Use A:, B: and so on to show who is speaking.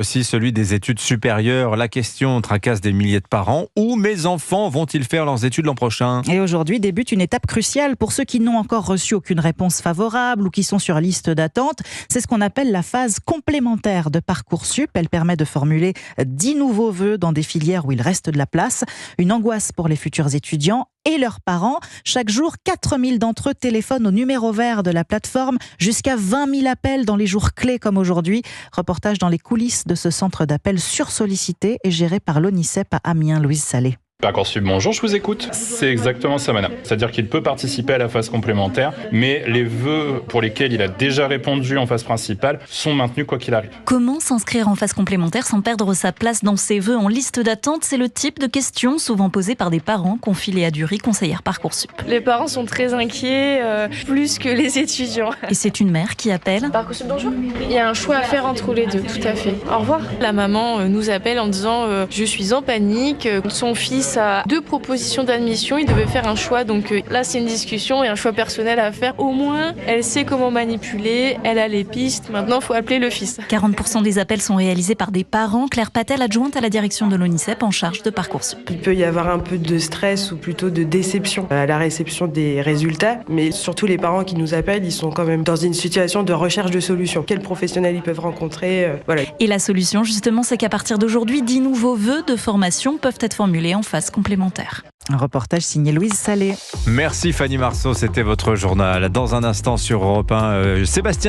A: Aussi celui des études supérieures. La question tracasse des milliers de parents. Où mes enfants vont-ils faire leurs études l'an prochain ?
B: Et aujourd'hui débute une étape cruciale pour ceux qui n'ont encore reçu aucune réponse favorable ou qui sont sur liste d'attente. C'est ce qu'on appelle la phase complémentaire de Parcoursup. Elle permet de formuler 10 nouveaux vœux dans des filières où il reste de la place. Une angoisse pour les futurs étudiants et leurs parents. Chaque jour, 4000 d'entre eux téléphonent au numéro vert de la plateforme, jusqu'à 20 000 appels dans les jours clés comme aujourd'hui. Reportage dans les coulisses de ce centre d'appel sursollicité et géré par l'ONICEP à Amiens, Louise Salé.
C: Parcoursup, bonjour, je vous écoute. C'est exactement ça, madame. C'est-à-dire qu'il peut participer à la phase complémentaire, mais les vœux pour lesquels il a déjà répondu en phase principale sont maintenus quoi qu'il arrive.
D: Comment s'inscrire en phase complémentaire sans perdre sa place dans ses vœux en liste d'attente ? C'est le type de questions souvent posées par des parents, confie Léa Dury, conseillère Parcoursup.
E: Les parents sont très inquiets, plus que les étudiants.
D: Et c'est une mère qui appelle.
E: Parcoursup, bonjour. Il y a un choix à faire entre les deux, tout à fait. Au revoir. La maman nous appelle en disant je suis en panique, son fils a 2 propositions d'admission, il devait faire un choix, donc là c'est une discussion et un choix personnel à faire. Au moins, elle sait comment manipuler, elle a les pistes, maintenant il faut appeler le fils.
D: 40% des appels sont réalisés par des parents. Claire Patel, adjointe à la direction de l'ONICEP en charge de Parcoursup.
F: Il peut y avoir un peu de stress ou plutôt de déception à la réception des résultats, mais surtout les parents qui nous appellent, ils sont quand même dans une situation de recherche de solutions. Quels professionnels ils peuvent rencontrer, voilà.
D: Et la solution justement, c'est qu'à partir d'aujourd'hui, 10 nouveaux vœux de formation peuvent être formulés en phase complémentaire.
B: Un reportage signé Louise Salé.
A: Merci Fanny Marceau, c'était votre journal. Dans un instant sur Europe 1, Sébastien